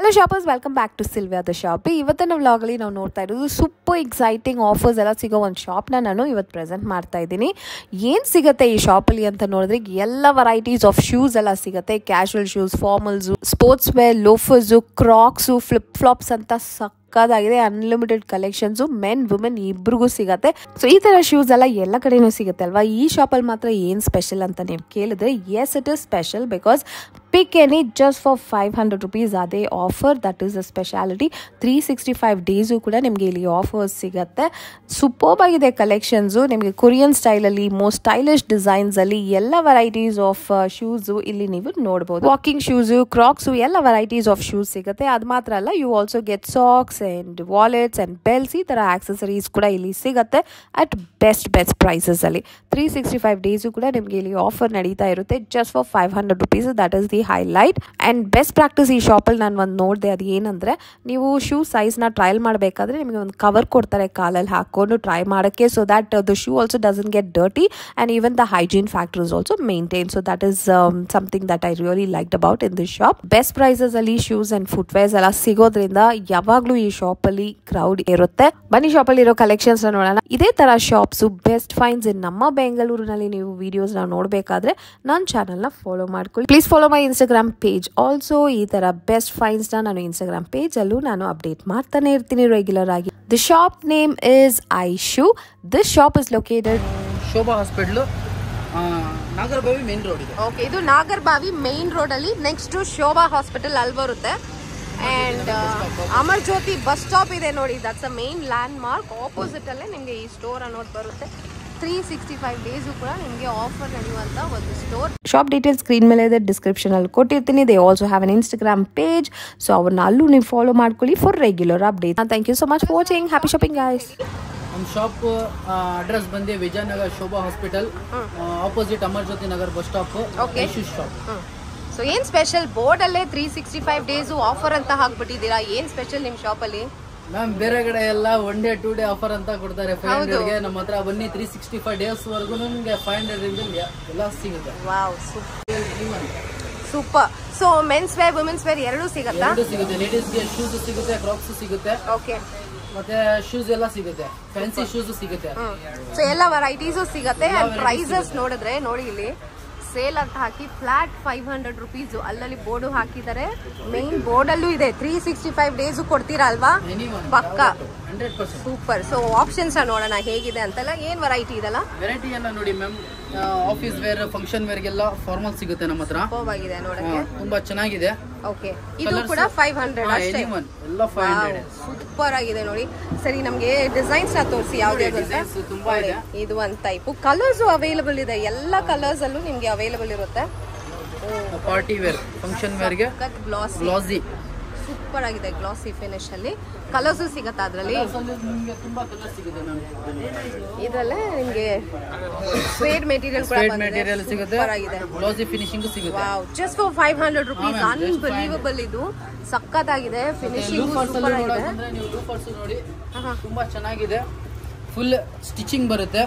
Hello shoppers, welcome back to Sylvia the Shop. ಇವತ್ತಿನ vlog ಅಲ್ಲಿ ನಾವು ನೋಡ್ತಾ ಇರೋದು ಸೂಪರ್ ಎಕ್ಸೈಟಿಂಗ್ ಆಫರ್ಸ್ ಎಲ್ಲ ಸಿಗೋ ಒಂದು ಶಾಪ್ ನಾನು ಇವತ್ತು ಪ್ರೆಸೆಂಟ್ ಮಾಡ್ತಾ ಇದ್ದೀನಿ. ಏನು ಸಿಗುತ್ತೆ ಈ ಶಾಪ್ ಅಲ್ಲಿ ಅಂತ ನೋಡಿದ್ರೆ ಎಲ್ಲ ವೆರೈಟೀಸ್ ಆಫ್ ಶೂಸ್ ಎಲ್ಲ ಸಿಗುತ್ತೆ. Casual shoes, formals, sports wear, loafers, Crocs, flip flops ಅಂತ ಸಾಕಾಗಿದೆ. ಅನ್ಲಿಮಿಟೆಡ್ ಕಲೆಕ್ಷನ್ಸ್ ಮೆನ್ ವುಮೆನ್ ಇಬ್ರಿಗೂ ಸಿಗುತ್ತೆ. ಸೊ ಈ ತರ ಶೂಸ್ ಎಲ್ಲ ಕಡೆನೂ ಸಿಗುತ್ತೆ ಅಲ್ವಾ. ಈ ಶಾಪ್ ಅಲ್ಲಿ ಮಾತ್ರ ಏನ್ ಸ್ಪೆಷಲ್ ಅಂತ ನೀವು ಕೇಳಿದ್ರೆ, yes it is special because pick any just for 500 rupees ಅದೇ offer. That is a speciality. 365 days ಕೂಡ ನಿಮಗೆ ಇಲ್ಲಿ ಆಫರ್ಸ್ ಸಿಗುತ್ತೆ. ಸೂಪರ್ಬ್ ಆಗಿದೆ ಕಲೆಕ್ಷನ್ಸು. ನಿಮಗೆ ಕೊರಿಯನ್ ಸ್ಟೈಲಲ್ಲಿ ಮೋಸ್ಟ್ ಸ್ಟೈಲಿಶ್ ಡಿಸೈನ್ಸ್ ಅಲ್ಲಿ ಎಲ್ಲ ವೆರೈಟೀಸ್ ಆಫ್ ಶೂಸು ಇಲ್ಲಿ ನೀವು ನೋಡ್ಬೋದು. ವಾಕಿಂಗ್ ಶೂಸು, ಕ್ರಾಕ್ಸು ಎಲ್ಲ ವೆರೈಟೀಸ್ ಆಫ್ ಶೂಸ್ ಸಿಗುತ್ತೆ. ಅದು ಮಾತ್ರ ಅಲ್ಲ, you also get socks and wallets and belts, ಈ ತರ ಆಕ್ಸೆಸರೀಸ್ ಕೂಡ ಇಲ್ಲಿ ಸಿಗುತ್ತೆ ಅಟ್ ಬೆಸ್ಟ್ ಪ್ರೈಸಸ್ ಅಲ್ಲಿ. 365 ಡೇಸು ಕೂಡ ನಿಮಗೆ ಇಲ್ಲಿ ಆಫರ್ ನಡೀತಾ ಇರುತ್ತೆ just for 500 rupees. That is the highlight and best practice. ಈ ಶಾಪಲ್ಲಿ ನಾನು ಒಂದು ನೋಡಿದೆ, ಅದು ಏನಂದ್ರೆ, ನೀವು ಶೂ ಸೈಜ್ನ ಟ್ರಯಲ್ ಮಾಡಬೇಕಾದ್ರೆ ನಿಮಗೆ ಒಂದು ಕವರ್ ಕೊಡ್ತಾರೆ ಕಾಲಲ್ಲಿ ಹಾಕೊಂಡು ಟ್ರೈ ಮಾಡೋಕ್ಕೆ. So that the shoe also doesn't get dirty and even the hygiene factor is also maintain. So that is something that I really liked about in this shop. Best prices ಅಲ್ಲಿ shoes and footwears ಎಲ್ಲ ಸಿಗೋದ್ರಿಂದ ಯಾವಾಗ್ಲೂ ಈ shop ಅಲ್ಲಿ crowd ಇರುತ್ತೆ. ಬನ್ನಿ shop ಅಲ್ಲಿ ಇರೋ ಕಲೆಕ್ಷನ್ಸ್ ನೋಡೋಣ. ಇದೇ ತರ ಶಾಪ್ಸ್, ಬೆಸ್ಟ್ ಫೈನ್ಸ್ ನಮ್ಮ ಬೆಂಗಳೂರಿನಲ್ಲಿ ನೀವು ವಿಡಿಯೋಸ್ ನಾವು ನೋಡಬೇಕಾದ್ರೆ ನನ್ನ ಚಾನಲ್ ನ ಫಾಲೋ ಮಾಡ್ಕೊಳ್ಳಿ. Please follow my Instagram page also. ಈ ತರ ಬೆಸ್ಟ್ ಫೈನ್ಸ್ ನಾನು Instagram page ಅಲ್ಲೂ ನಾನು ಅಪ್ಡೇಟ್ ಮಾಡ್ತಾನೆ ಇರ್ತೀನಿ ರೆಗ್ಯುಲರ್ ಆಗಿ. The shop name is iShoe. This shop is located Shobha hospital, Nagarbhavi main road ಇದೆ. ಓಕೆ, ಇದು ನಾಗರಬಾವಿ ಮೇನ್ ರೋಡ್ ಅಲ್ಲಿ ನೆಕ್ಸ್ಟ್ ಟು ಶೋಭಾ ಹಾಸ್ಪಿಟಲ್ ಅಲ್ಲಿ ಬರುತ್ತೆ. And Amar Jyoti bus stop ಇದೆ ನೋಡಿ, that's a main landmark. Opposite ಅಲ್ಲೇ ನಿಮಗೆ ಈ ಸ್ಟೋರ್ ಅನ್ನೋದು ಬರುತ್ತೆ. 365 ಡೇಸು ಕೂಡ ನಿಮಗೆ ಆಫರ್ ನಡೆಯುವಂತ ಒಂದು ಸ್ಟೋರ್. ಶಾಪ್ ಡೀಟೇಲ್ಸ್ ಸ್ಕ್ರೀನ್ ಮೇಲೆ ಇದೆ, ಡಿಸ್ಕ್ರಿಪ್ಷನ್ ಅಲ್ಲಿ ಕೊಟ್ಟಿರ್ತೀನಿ. They also have on Instagram page, so ಅವ್ರನ್ನ ಅಲ್ಲೂ ನೀವು ಫಾಲೋ ಮಾಡ್ಕೊಳ್ಳಿ for regular update. Thank you so much for watching. Happy shopping guys. ನಮ್ಮ ಶಾಪ್ ಅಡ್ರೆಸ್ ಬಂದು Vijayanagar Shobha hospital opposite Amar Jyothi Nagar bus stop. ಇಶ್ಯೂ ಶಾಪ್. ಸೊ ಏನ್ ಸ್ಪೆಷಲ್ ಬೋರ್ಡ್ ಅಲ್ಲೇ 365 ಡೇಸು ಆಫರ್ ಅಂತ ಹಾಕ್ಬಿಟ್ಟಿದ್ದೀರಾ? ಏನ್ ಸ್ಪೆಷಲ್ ನಿಮ್ ಶಾಪ್ ಅಲ್ಲಿ? ಮ್ಯಾಮ್, ಬೇರೆ ಕಡೆ ಎಲ್ಲ 1 day 2 day ಆಫರ್ ಅಂತ ಕೊಡ್ತಾರೆ 500 ಗೆ. ನಮ್ಮ ಹತ್ರ ಬನ್ನಿ 365 ಡೇಸ್ ವರೆಗೂ ನಿಮಗೆ 500 ರಿಂದ ಎಲ್ಲ ಸಿಗುತ್ತೆ. Wow, super. So men's wear, women's wear ಎರಡೂ ಸಿಗುತ್ತಾ? ಎರಡೂ ಸಿಗುತ್ತೆ. ಲೇಡೀಸ್ ಗೆ ಶೂಸ್ ಸಿಗುತ್ತೆ, ಕ್ರಾಕ್ಸ್ ಸಿಗುತ್ತೆ. ಓಕೆ, ಮತ್ತೆ ಶೂಸ್ ಎಲ್ಲ ಸಿಗುತ್ತೆ, ಫ್ಯಾನ್ಸಿ ಶೂಸ್ ಸಿಗುತ್ತೆ. ಸೊ ಎಲ್ಲ ವೆರೈಟೀಸ್ ಸಿಗುತ್ತೆ. ಅಂಡ್ ಪ್ರೈಸಸ್ ನೋಡಿದ್ರೆ ನೋಡಿ, ಇಲ್ಲಿ ಸೇಲ್ ಅಂತ ಹಾಕಿ ಫ್ಲಾಟ್ 500 rupees ಅಲ್ಲಲ್ಲಿ ಬೋರ್ಡು ಹಾಕಿದ್ದಾರೆ. ಮೇನ್ ಬೋರ್ಡ್ ಅಲ್ಲೂ ಇದೆ 365 ಡೇಸ್ ಕೊಡ್ತೀರಾ ಅಲ್ವಾ? ಪಕ್ಕ 100%. ಸೂಪರ್. ಸೊ ಆಪ್ಷನ್ಸ್ ನೋಡೋಣ ಹೇಗಿದೆ ಅಂತೆಲ್ಲ. ಏನ್ ವೆರೈಟಿ ಇದೆಲ್ಲ? ವೆರೈಟಿ ಎಲ್ಲ ನೋಡಿ ma'am, office wear, function wear ಗೆಲ್ಲ ಫಾರ್ಮಲ್ ಸಿಗುತ್ತೆ ನಮ್ಮ ಹತ್ರ. ಆಗಿದೆ ನೋಡಕ್ಕೆ, ತುಂಬಾ ಚೆನ್ನಾಗಿದೆ. ಓಕೆ, ಇದು ಕೂಡ 500 ಅಷ್ಟೇ. ಎಲ್ಲ 500. ಸೂಪರ್ ಆಗಿದೆ ನೋಡಿ. ಸರಿ, ನಮ್ಗೆ ಡಿಸೈನ್ಸ್ ನ ತೋರಿಸಿ. ಯಾವ್ದೇ ತುಂಬಾ ಇದೆ. ಇದು ಒಂದ್ ಟೈಪ್ ಕಲರ್ಸ್ ಅವೈಲಬಲ್ ಇದೆ. ಎಲ್ಲ ಕಲರ್ಸ್ ಅಲ್ಲೂ ನಿಮ್ಗೆ ಅವೈಲಬಲ್ ಇರುತ್ತೆ. ಪಾರ್ಟಿ ವೇರ್, ಫಂಕ್ಷನ್ ವೇರ್ ಗೆ ಗ್ಲಾಸಿ. ಸೂಪರ್ ಆಗಿದೆ, ಗ್ಲಾಸಿ ಫಿನಿಶ್ ಅಲ್ಲಿ. ಕಲರ್ಸ್ ಸಿಗುತ್ತೆ ಅದ್ರಲ್ಲಿ. ನಿಮಗೆ ತುಂಬಾ ಕಲರ್ ಸಿಗುತ್ತೆ ಮ್ಯಾಮ್. ಇದರಲ್ಲೇ ನಿಮಗೆ ಸ್ವೇಡ್ ಮೆಟೀರಿಯಲ್ ಕೂಡ ಸಿಗುತ್ತೆ, ಗ್ಲಾಸಿ ಫಿನಿಶಿಂಗ್ ಸಿಗುತ್ತೆ. Wow, just for 500 rupees. Unbelievable. ಇದು ಸಕ್ಕತ್ತಾಗಿದೆ ಫಿನಿಶಿಂಗ್. ಸೂಪರ್ ಆಗಿದೆ. ನೀವು ಲೂಫರ್ಸ್ ನೋಡಿ, ತುಂಬಾ ಚೆನ್ನಾಗಿದೆ. ಫುಲ್ ಸ್ಟಿಚಿಂಗ್ ಬರುತ್ತೆ,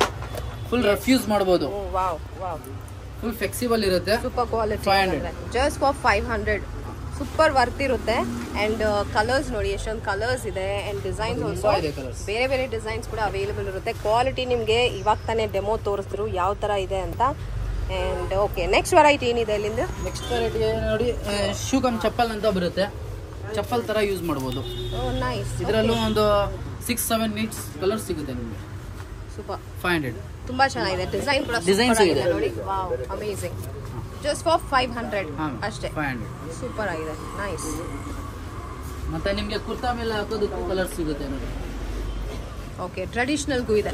ಫುಲ್ ರೆಫ್ಯೂಸ್ ಮಾಡಬಹುದು. ವಾವ್ ವಾವ್, ಫುಲ್ ಫ್ಲೆಕ್ಸಿಬಲ್ ಇರುತ್ತೆ. Super quality. Just for 500. Super worth ಇರುತ್ತೆ. ಅಂಡ್ ಕಲರ್ಸ್ ನೋಡಿ, ಎಷ್ಟೊಂದು ಕಲರ್ಸ್ ಇದೆ. ಅಂಡ್ ಡಿಸೈನ್ಸ್ ಆಲ್ಸೋ ಬೇರೆ ಬೇರೆ ಡಿಸೈನ್ಸ್ ಕೂಡ ಅವೈಲಬಲ್ ಇರುತ್ತೆ. ಕ್ವಾಲಿಟಿ ನಿಮಗೆ ಇವಾಗ ತಾನೇ ಡೆಮೋ ತೋರಿಸಿದ್ರು ಯಾವ ತರ ಇದೆ ಅಂತ. ಅಂಡ್ ಓಕೆ, ನೆಕ್ಸ್ಟ್ ವೆರೈಟಿ ಏನಿದೆ ಇಲ್ಲಿಂದ? ನೆಕ್ಸ್ಟ್ ವೆರೈಟಿ ನೋಡಿ, ಶೂ ಕಮ್ ಚಪ್ಪಲ್ ಅಂತ ಬರುತ್ತೆ. ಚಪ್ಪಲ್ ತರ ಯೂಸ್ ಮಾಡಬಹುದು. ನೈಸ್. ಇದರಲ್ಲೂ ಒಂದು 6-7 ನೀಟ್ಸ್ ಕಲರ್ ಸಿಗುತ್ತೆ ನಿಮಗೆ. ಸೂಪರ್. 500. ತುಂಬಾ ಚೆನ್ನಾಗಿದೆ. ಡಿಸೈನ್ ಕೂಡ ಸೂಪರ್ ಆಗಿದೆ ನೋಡಿ. Wow, amazing. ಜಸ್ಟ್ ಫಾರ್ 500 ಅಷ್ಟೇ. 500. ಸೂಪರ್ ಆಗಿದೆ, ನೈಸ್. ಮತ್ತೆ ನಿಮಗೆ ಕುರ್ತಾ ಮೇಲೆ ಹಾಕೋದಕ್ಕೂ ಕಲರ್ ಸಿಗುತ್ತೆ ನೋಡಿ. ಓಕೆ, ಟ್ರೆಡಿಷನಲ್ಗೂ ಇದೆ,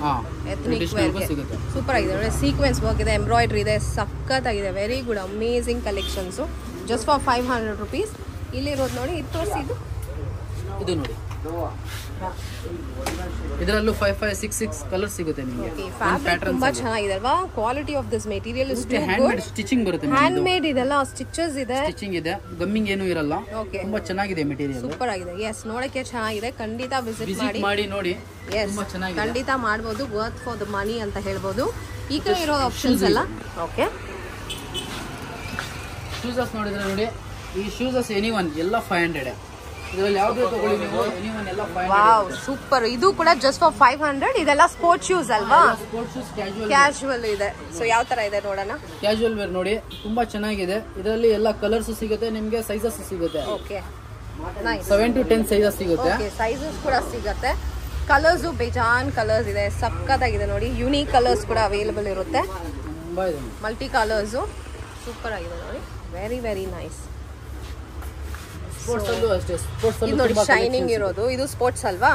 ಎಥ್ನಿಕ್ ವೇರ್ಗೆ ಸಿಗುತ್ತೆ. ಸೂಪರ್ ಆಗಿದೆ ನೋಡಿ. ಸೀಕ್ವೆನ್ಸ್ ವರ್ಕ್ ಇದೆ, ಎಂಬ್ರಾಯ್ಡ್ರಿ ಇದೆ, ಸಖತ್ತಾಗಿದೆ. Very good, amazing collections. Just for 500 rupees. ಇಲ್ಲಿರೋದು ನೋಡಿ, ಇದು ತೋರಿಸಿದ್ದು. ಇದು ನೋಡಿ, ಇದರಲ್ಲೂ 5-6 ಕಲರ್ ಸಿಗುತ್ತೆ ನಿಮಗೆ. ತುಂಬಾ ಚೆನ್ನಾಗಿದೆ ಅಲ್ವಾ? Quality of this material is too good. Stitching ಬರುತ್ತೆ, ಹ್ಯಾಂಡ್ ಮೇಡ್ ಇದೆಲ್ಲ, ಸ್ಟಿಚಸ್ ಇದೆ, ಸ್ಟಿಚಿಂಗ್ ಇದೆ, ಗಮ್ಮಿಂಗ್ ಏನು ಇರಲ್ಲ. ತುಂಬಾ ಚೆನ್ನಾಗಿದೆ ಮೆಟೀರಿಯಲ್. ಸೂಪರ್ ಆಗಿದೆ. ಎಸ್, ನೋಡಕ್ಕೆ ಚೆನ್ನಾಗಿದೆ. ಖಂಡಿತ ವಿಸಿಟ್ ಮಾಡಿ ನೋಡಿ. ಎಸ್, ಖಂಡಿತ ಮಾಡಬಹುದು. ವರ್ತ್ ಫಾರ್ ದ ಮನಿ ಅಂತ ಹೇಳ್ಬೋದು. ಈ ಕಡೆ ಇರೋ ಆಪ್ಷನ್ಸ್ ಎಲ್ಲ. ಓಕೆ, ಶೂಸಸ್ ನೋಡಿದ್ರೆ ನೋಡಿ, ಈ ಶೂಸಸ್ ಎನಿ ಒನ್ ಎಲ್ಲ 500. ಇದರಲ್ಲಿ ಯಾವ್ದು ತಗೊಳ್ಳಿ ನೀವು ಎನಿವನ್ ಎಲ್ಲ 500. Wow super. ಇದು ಕೂಡ ಜಸ್ಟ್ ಫಾರ್ 500. ಇದೆಲ್ಲ ಸ್ಪೋರ್ಟ್ಸ್ ಶೂಸ್ ಅಲ್ವಾ? ಸ್ಪೋರ್ಟ್ಸ್ ಶೂಸ್ ಕ್ಯಾಶುವಲ್ ಇದೆ. ಸೊ ಯಾವ ತರ ಇದೆ ನೋಡೋಣ. ಕ್ಯಾಶುವಲ್ ವೇರ್ ನೋಡಿ ತುಂಬಾ ಚೆನ್ನಾಗಿದೆ. ಇದರಲ್ಲಿ ಎಲ್ಲ ಕಲರ್ಸ್ ಸಿಗುತ್ತೆ ನಿಮ್ಗೆ, ಸೈಜಸ್ ಸಿಗುತ್ತೆ. Okay nice. 7 to 10 ಸೈಜಸ್ ಸಿಗುತ್ತೆ. ಓಕೆ ಸೈಜಸ್ ಕೂಡ ಸಿಗುತ್ತೆ. ಕಲರ್ಸ್ ಬೇಜಾನ್ ಕಲರ್ಸ್ ಇದೆ, ಸಕ್ಕತ್ತಾಗಿದೆ ನೋಡಿ. ಯೂನಿಕ್ ಕಲರ್ಸ್ ಕೂಡ ಅವೈಲೇಬಲ್ ಇರುತ್ತೆ, ತುಂಬಾ ಇದೆ. ಮಲ್ಟಿ ಕಲರ್ಸ್ ಸೂಪರ್ ಆಗಿದೆ ನೋಡಿ. Very very nice. ಸ್ಪೋರ್ಟ್ಸ್ ಅಲ್ಲೂ ಅಷ್ಟೇ, ಸ್ಪೋರ್ಟ್ಸ್ ಇದು ನೋಡಿ ಶೈನಿಂಗ್ ಇರೋದು. ಇದು ಸ್ಪೋರ್ಟ್ಸ್ ಅಲ್ವಾ?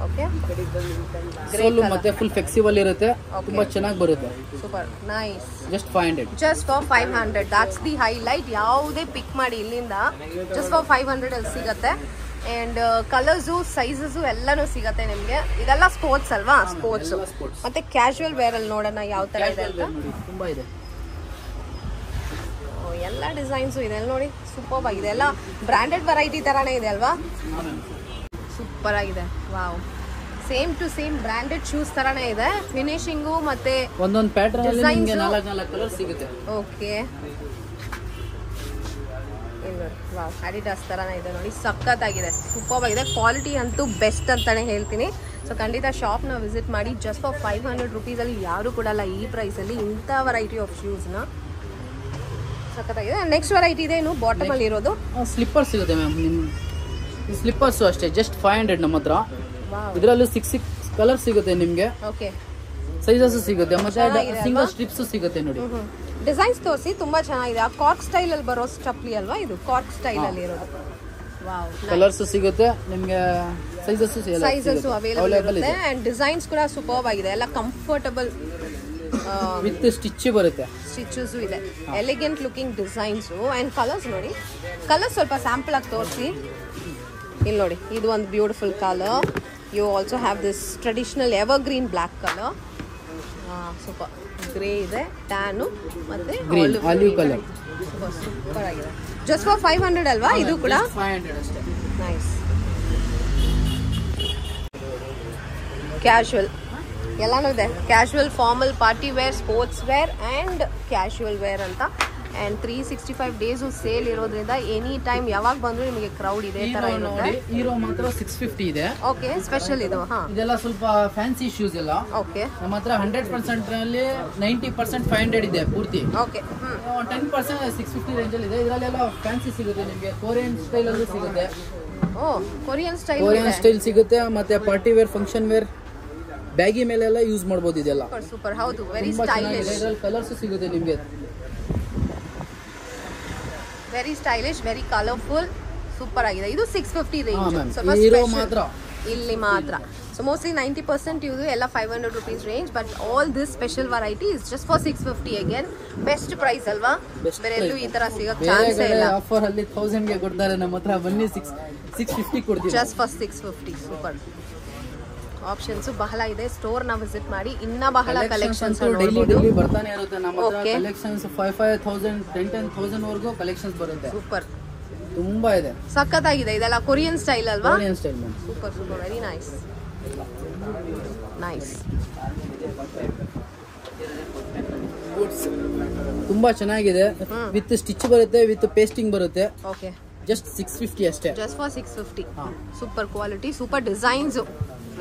ಓಕೆ ಸೋಲು ಮತ್ತೆ ಫುಲ್ ಫ್ಲೆಕ್ಸಿಬಲ್ ಇರುತ್ತೆ, ತುಂಬಾ ಚೆನ್ನಾಗಿ ಬರುತ್ತೆ. Super nice. Just 500. Just for 500. That's the highlight. ಯಾವುದೇ ಪಿಕ್ ಮಾಡಿ ಇಲ್ಲಿಂದ ಜಸ್ಟ್ ಫಾರ್ 500 ಅಲ್ಲಿ ಸಿಗುತ್ತೆ. ಅಂಡ್ ಕಲರ್ಸು ಸೈಜಸ್ಸು ಎಲ್ಲಾನು ಸಿಗುತ್ತೆ ನಿಮ್ಗೆ. ಇದೆಲ್ಲ ಸ್ಪೋರ್ಟ್ಸ್ ಅಲ್ವಾ? ಸ್ಪೋರ್ಟ್ಸ್ ಮತ್ತೆ ಕ್ಯಾಶುವಲ್ ವೇರ್ ಅಲ್ಲಿ ನೋಡೋಣ ಯಾವ ತರ ಇದೆ ಅಂತ. ತುಂಬಾ ಇದೆ, ಎಲ್ಲ ಡಿಸೈನ್ಸು ಇದೆ ನೋಡಿ. ಸೂಪರ್ ಆಗಿದೆ. ಎಲ್ಲ ಬ್ರಾಂಡೆಡ್ ವೆರೈಟಿ ತರಾನೇ ಇದೆ ಅಲ್ವಾ? ಸೂಪರ್ ಆಗಿದೆ. Wow, same to same branded shoes ತರಾನೇ ಇದೆ. ಫಿನಿಶಿಂಗು ಮತ್ತೆ ಒಂದೊಂದು ಪ್ಯಾಟರ್ನ್ ಅಲ್ಲಿ ನಿಮಗೆ 4 ಕಲರ್ ಸಿಗುತ್ತೆ. ಓಕೆ ವಾವ್, ಅಡಿಡಾಸ್ ತರಾನೇ ಇದೆ ನೋಡಿ. ಸಖತ್ತಾಗಿದೆ, ಸೂಪರ್ ಆಗಿದೆ. ಕ್ವಾಲಿಟಿ ಅಂತೂ ಬೆಸ್ಟ್ ಅಂತಾನೆ ಹೇಳ್ತೀನಿ. ಸೊ ಖಂಡಿತ ಶಾಪ್ನ ವಿಸಿಟ್ ಮಾಡಿ. ಜಸ್ಟ್ ಫಾರ್ 500 ರುಪೀಸಲ್ಲಿ ಯಾರು ಕೊಡಲ್ಲ ಈ ಪ್ರೈಸಲ್ಲಿ ಇಂಥ ವೆರೈಟಿ ಆಫ್ ಶೂಸ್ನ. ಸಖತ್ತಾಗಿದೆ. ನೆಕ್ಸ್ಟ್ ವೆರೈಟಿ ಇದೆ ಇನ್ನು ಬಾಟಮ್ ಅಲ್ಲಿ ಇರೋದು. ಸ್ಲಿಪ್ಪರ್ಸ್ ಸಿಗುತ್ತೆ ಮ್ಯಾಮ್. ನಿಮ್ಮ ಸ್ಲಿಪ್ಪರ್ಸ್ ಅಷ್ಟೇ ಜಸ್ಟ್ 500 ನಮ್ಮ ಹತ್ರ. ಇದರಲ್ಲೂ 6 ಕಲರ್ ಸಿಗುತ್ತೆ ನಿಮ್ಗೆ. ಓಕೆ ಸೈಜಸ್ ಸಿಗುತ್ತೆ ಮತ್ತೆ ಸಿಂಗಲ್ ಸ್ಟ್ರಿಪ್ಸ್ ಸಿಗುತ್ತೆ ನೋಡಿ. ಡಿಸೈನ್ಸ್ ತೋರಿಸಿ, ತುಂಬಾ ಚೆನ್ನಾಗಿದೆ. ಆ ಕಾರ್ಕ್ ಸ್ಟೈಲ್ ಅಲ್ಲಿ ಬರೋ ಸ್ಟಪ್ಲಿ ಅಲ್ವಾ ಇದು? ಕಾರ್ಕ್ ಸ್ಟೈಲ್ ಅಲ್ಲಿ ಇರೋದು. ವಾವ್, ಕಲರ್ಸ್ ಸಿಗುತ್ತೆ ನಿಮ್ಗೆ, ಸೈಜಸ್ ಅವೈಲೇಬಲ್ ಇರುತ್ತೆ. ಅಂಡ್ ಡಿಸೈನ್ಸ್ ಕೂಡ ಸೂಪರ್ ಆಗಿದೆ. ಎಲ್ಲ ಕಂಫರ್ಟಬಲ್ ವಿತ್ ಸ್ಟಿಚ್ ಬರುತ್ತೆ. ಸ್ಟಿಚಸ್ ಇದೆ. Elegant looking designs and colours ನೋಡಿ. ಕಲರ್ಸ್ ಸ್ವಲ್ಪ ಸ್ಯಾಂಪಲ್ ಆಗಿ ತೋರಿಸಿ. ಇಲ್ಲಿ ನೋಡಿ, ಇದು ಒಂದು beautiful colour. You also have this traditional evergreen black colour. Super. Grey ಇದೆ, ಟ್ಯಾನು ಮತ್ತೆ ಆಲಿವ್ ಕಲರ್. ಸೂಪರ್ ಆಗಿದೆ. ಜಸ್ಟ್ ಫಾರ್ 500 ಅಲ್ವಾ ಇದು ಕೂಡ? 500 ಅಷ್ಟೇ. ನೈಸ್. ಕ್ಯಾಶುವಲ್ ಎಲ್ಲಾನು ಇದೆ. Casual, formal, party wear, sports wear and casual wear ಅಂತ. ಅಂಡ್ 365 ಡೇಸ್ ಸೇಲ್ ಇರೋದ್ರಿಂದ ಎನಿ ಟೈಮ್ ಯಾವಾಗ ಬಂದ್ರು ನಿಮಗೆ ಕ್ರೌಡ್ ಇದೆ ತರ ಇರುತ್ತೆ. ಹೀರೋ ಮಾತ್ರ 650 ಇದೆ. ಓಕೆ ಸ್ಪೆಷಲ್ ಇದು. ಇದೆಲ್ಲ ಸ್ವಲ್ಪ ಫ್ಯಾನ್ಸಿ ಶೂಸ್ ಎಲ್ಲ. ಓಕೆ ನಮ್ಮ ಹತ್ರ 100% ನಲ್ಲಿ 90% 500 ಇದೆ ಪೂರ್ತಿ. ಓಕೆ 10% 650 ರೇಂಜ್ ಅಲ್ಲಿ ಇದೆ. ಇದರಲ್ಲೆಲ್ಲ ಫ್ಯಾನ್ಸಿ ಸಿಗುತ್ತೆ ನಿಮಗೆ. ಕೊರಿಯನ್ ಸ್ಟೈಲ್ ಅಲ್ಲೂ ಸಿಗುತ್ತೆ. ಕೊರಿಯನ್ ಸ್ಟೈಲ್ ಸಿಗುತ್ತೆ ಮತ್ತೆ party wear, function wear, baggy ಮೇಲೆಲ್ಲ ಯೂಸ್ ಮಾಡಬಹುದು. ಇದೆಲ್ಲ ಸೂಪರ್. ಹೌದು, ವೆರಿ ಸ್ಟೈಲಿಶ್. ಇದರಲ್ಲಿ ಕಲರ್ಸ್ ಸಿಗುತ್ತೆ ನಿಮಗೆ. Very stylish, very colourful, super ಆಗಿದೆ. ಇದು 650 ರೇಂಜ್ ಮಾತ್ರ ಇಲ್ಲಿ ಮಾತ್ರ. ಸೊ ಮೋಸ್ಟ್ಲಿ 90% ಇದು ಎಲ್ಲ 500 rupees range. But all this special variety is just for 650 again. Best price ಅಲ್ವಾ? ಬೇರೆ ಎಲ್ಲೂ ಈ ತರ ಸಿಗಕ್ಕೆ ಚಾನ್ಸ್ ಇಲ್ಲ. ಆಫರ್ ಅಲ್ಲಿ 1000 ಗೆ ಕೊಡ್ತಾರೆ, ನಮ್ಮ ಹತ್ರ ಬನ್ನಿ 650 ಕೊಡ್ತೀವಿ. Just for 650. ಸೂಪರ್. ಆಪ್ಷನ್ಸ್ ಬಹಳ ಇದೆ. ಸ್ಟೋರ್ ನ ವಿಸಿಟ್ ಮಾಡಿ. ಇನ್ನ ಬಹಳ ಕಲೆಕ್ಷನ್ಸ್ ಡೈಲಿ ಬರ್ತಾನೆ ಇರುತ್ತೆ ನಮ್ಮ ಹತ್ರ. ಕಲೆಕ್ಷನ್ಸ್ 5000 10,000 ವರೆಗೂ ಕಲೆಕ್ಷನ್ಸ್ ಬರುತ್ತೆ. ಸೂಪರ್, ತುಂಬಾ ಇದೆ. ಸಖತ್ತಾಗಿದೆ. ಇದೆಲ್ಲ ಕೊರಿಯನ್ ಸ್ಟೈಲ್ ಅಲ್ವಾ? Korean style ma'am. Super super, very nice nice. Boots ತುಂಬಾ ಚೆನ್ನಾಗಿದೆ. ವಿತ್ ಸ್ಟಿಚ್ ಬರುತ್ತೆ, ವಿತ್ ಪೇಸ್ಟಿಂಗ್ ಬರುತ್ತೆ. ಓಕೆ ಜಸ್ಟ್ 650 ಅಷ್ಟೇ. Just for 650. ಸೂಪರ್ ಕ್ವಾಲಿಟಿ, ಸೂಪರ್ ಡಿಸೈನ್ಸ್,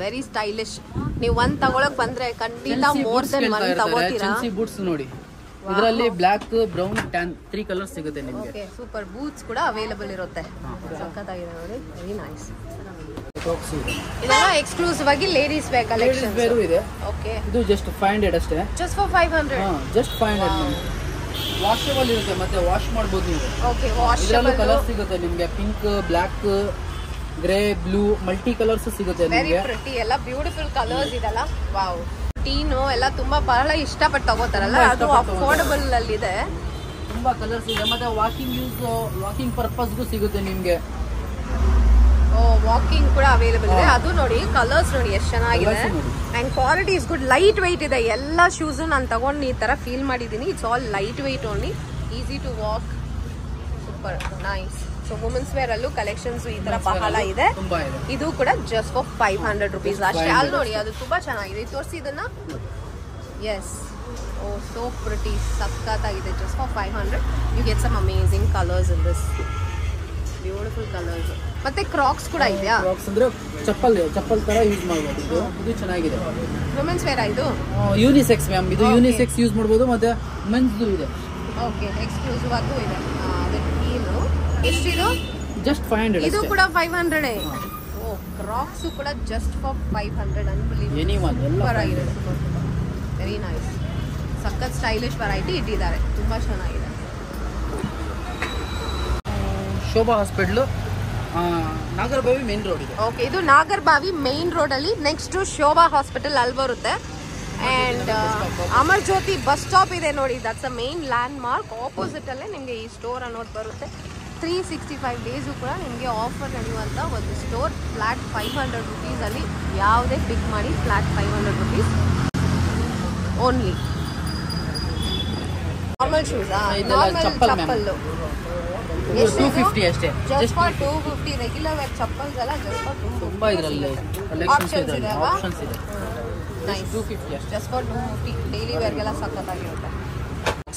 ವೆರಿ ಸ್ಟೈಲಿಶ್. ನೀವು ಒಂದ್ ತಗೊಳಕ್ ಬಂದ್ರೆ ಖಂಡಿತ ಮೋರ್ ದನ್ ಒನ್ ತಗೋತೀರಾ. ಚೆಲ್ಸಿ ಬೂಟ್ಸ್ ನೋಡಿ. ಇದರಲ್ಲಿ ಬ್ಲಾಕ್, ಬ್ರೌನ್, ಟ್ಯಾನ್ 3 ಕಲರ್ಸ್ ಸಿಗುತ್ತೆ ನಿಮಗೆ. Okay super. ಬೂಟ್ಸ್ ಕೂಡ ಅವೈಲೇಬಲ್ ಇರುತ್ತೆ. ಸಖತ್ತಾಗಿದೆ ನೋಡಿ, ವೆರಿ ನೈಸ್. ಇದೆಲ್ಲ ಎಕ್ಸ್ಕ್ಲೂಸಿವ್ ಆಗಿ ಲೇಡೀಸ್ ವೇರ್ ಕಲೆಕ್ಷನ್ ಇದೆ. ಓಕೆ ಇದು ಜಸ್ಟ್ 500 ಅಷ್ಟೇ. Just for 500. ಜಸ್ಟ್ 500. ವಾಷಬಲ್ ಇರುತ್ತೆ, ಮತ್ತೆ ವಾಶ್ ಮಾಡಬಹುದು ನೀವು. Okay washable. ಕಲರ್ ಸಿಗುತ್ತೆ ನಿಮಗೆ. Pink, black, grey, blue, multi colours ಸಿಗುತ್ತೆ ವೆರಿ ಪ್ರಿಟಿ. ಎಲ್ಲ ಬ್ಯೂಟಿಫುಲ್ ಕಲರ್ಸ್ ಇದೆಲ್ಲ. ವಾವ್. ಟೀನು ಎಲ್ಲ ತುಂಬಾ ಬಹಳ ಇಷ್ಟಪಟ್ಟು ತಗೋತಾರಲ್ಲ, ಅದು ಅಫೋರ್ಡಬಲ್ ಅಲ್ಲಿ ಇದೆ. ತುಂಬಾ ಕಲರ್ಸ್ ಇದೆ. ಮತ್ತೆ ವಾಕಿಂಗ್ ಪರ್ಪಸ್ಗೂ ಸಿಗುತ್ತೆ ನಿಮ್ಗೆ. ವಾಕಿಂಗ್ ಕೂಡ ಅವೈಲೇಬಲ್ ಇದೆ. ಅದು ನೋಡಿ, ಕಲರ್ಸ್ ನೋಡಿ ಎಷ್ಟು ಚೆನ್ನಾಗಿದೆ. And quality is good. Light weight ಇದೆ. ಎಲ್ಲ ಶೂಸ್ ನಾನು ತಗೊಂಡು ಈ ತರ ಫೀಲ್ ಮಾಡಿದೀನಿ. It's all light weight only, easy to walk. Super nice. So women's wear ಅಲ್ಲೂ ಕಲೆಕ್ಷನ್ಸ್ ಈ ತರ ಬಹಳ ಇದೆ. ಇದು ಕೂಡ ಜಸ್ಟ್ ಫಾರ್ 500 ರುಪೀಸ್ ಅಷ್ಟೇ. ಅಲ್ಲಿ ನೋಡಿ, ಅದು ತುಂಬಾ ಚೆನ್ನಾಗಿದೆ. ತೋರಿಸಿ ಇದನ್ನ. ಎಸ್, ಓ ಸೋ ಪ್ರಿಟಿ, ಸಖತ್ತಾಗಿದೆ. Just for 500 you get some amazing colours in this. Beautiful colours. ಮತ್ತೆ ಕ್ರಾಕ್ಸ್ ಕೂಡ ಇದೆಯಾ? ಕ್ರಾಕ್ಸ್ ಅಂದ್ರೆ ಚಪ್ಪಲ್ ತರ ಯೂಸ್ ಮಾಡಬಹುದು. ಇದು ಚೆನ್ನಾಗಿದೆ. ವುಮೆನ್ಸ್ ವೇರ್ ಇದು ಯೂನಿಸೆಕ್ಸ್ ಮ್ಯಾಮ್. ಇದು ಯೂನಿಸೆಕ್ಸ್ ಯೂಸ್ ಮಾಡಬಹುದು. ಮತ್ತೆ ಮೆನ್ಸ್ ಇದೆ. ಓಕೆ, ಎಕ್ಸ್ಕ್ಲೂಸಿವ್ ಆಗೂ ಇದೆ. ಅದಕ್ಕೆ ಏನು ಎಷ್ಟಿದು? ಜಸ್ಟ್ 500. ಇದು ಕೂಡ 500. ಓ, ಕ್ರಾಕ್ಸ್ ಕೂಡ ಜಸ್ಟ್ ಫಾರ್ 500. ಅನ್ಬಿಲೀವಬಲ್. ಎನಿವನ್ ಎಲ್ಲ ಪರವಾಗಿಲ್ಲ. Very nice. ಸಖತ್ ಸ್ಟೈಲಿಶ್ ವೆರೈಟಿ ಇಟ್ಟಿದ್ದಾರೆ. ತುಂಬಾ ಚೆನ್ನಾಗಿದೆ. Shobha hospital, Nagarbhavi main road ಇದೆ. ಓಕೆ, ಇದು ನಾಗರಬಾವಿ ಮೇನ್ ರೋಡ್ ಅಲ್ಲಿ ನೆಕ್ಸ್ಟ್ ಶೋಭಾ ಹಾಸ್ಪಿಟಲ್ ಅಲ್ಲಿ ಬರುತ್ತೆ. And Amar Jyoti bus stop ಇದೆ ನೋಡಿ. That's a main landmark. Opposite ಅಲ್ಲೇ ನಿಮಗೆ ಈ ಸ್ಟೋರ್ ಅನ್ನೋದು ಬರುತ್ತೆ. 365 ಡೇಸು ಕೂಡ ನಿಮಗೆ ಆಫರ್ ನಡೆಯುವಂಥ ಒಂದು ಸ್ಟೋರ್. ಫ್ಲಾಟ್ 500 ರುಪೀಸ್ ಅಲ್ಲಿ ಯಾವುದೇ ಪಿಕ್ ಮಾಡಿ. Flat 500 rupees only. Normal shoes, normal chappal 250 ಅಷ್ಟೇ. Just for 250. Regular wear chappals ಎಲ್ಲ ಜಸ್ಟ್ ಫಾರ್ 250. ತುಂಬಾ ಇದರಲ್ಲಿ ಆಪ್ಷನ್ಸ್ ಇದೆ ಅಲ್ವಾ? ಆಪ್ಷನ್ಸ್ ಇದೆ. ನೈಸ್. 250 ಅಷ್ಟೇ. Just for 250. ಡೈಲಿ ವೇರ್ಗೆಲ್ಲ ಸಖತ್ತಾಗಿರುತ್ತೆ.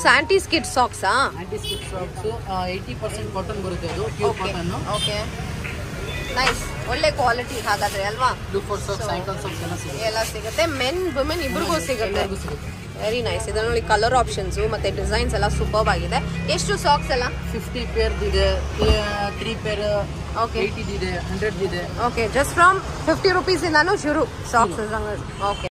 Anti skid socks. Anti skid socks 80% cotton ಬರುತ್ತೆ. ಅದು ಪ್ಯೂರ್ ಕಾಟನ್. Okay, nice. ಒಳ್ಳೆ ಕ್ವಾಲಿಟಿ ಹಾಗಾದ್ರೆ ಅಲ್ವಾ? ಲೂಫರ್ ಸಾಕ್ಸ್, ಸೈಕಲ್ ಸಾಕ್ಸ್ ಎಲ್ಲ ಸಿಗುತ್ತೆ. ಮೆನ್ ವುಮೆನ್ ಇಬ್ಬರಿಗೂ ಸಿಗುತ್ತೆ. Very nice. ಇದರಲ್ಲಿ ನೋಡಿ ಕಲರ್ ಆಪ್ಷನ್ಸ್ ಮತ್ತೆ ಡಿಸೈನ್ಸ್ ಎಲ್ಲ ಸೂಪರ್ ಆಗಿದೆ. ಎಷ್ಟು ಸಾಕ್ಸ್ ಎಲ್ಲ? 50 ಪೇರ್ ಇದೆ, 3 ಪೇರ್, ಓಕೆ, 80 ಇದೆ, 100 ಇದೆ. ಓಕೆ, ಜಸ್ಟ್ ಫ್ರಮ್ 50 ರುಪೀಸ್ ಇಂದಾನು ಶುರು ಸಾಕ್ಸ್. ಓಕೆ.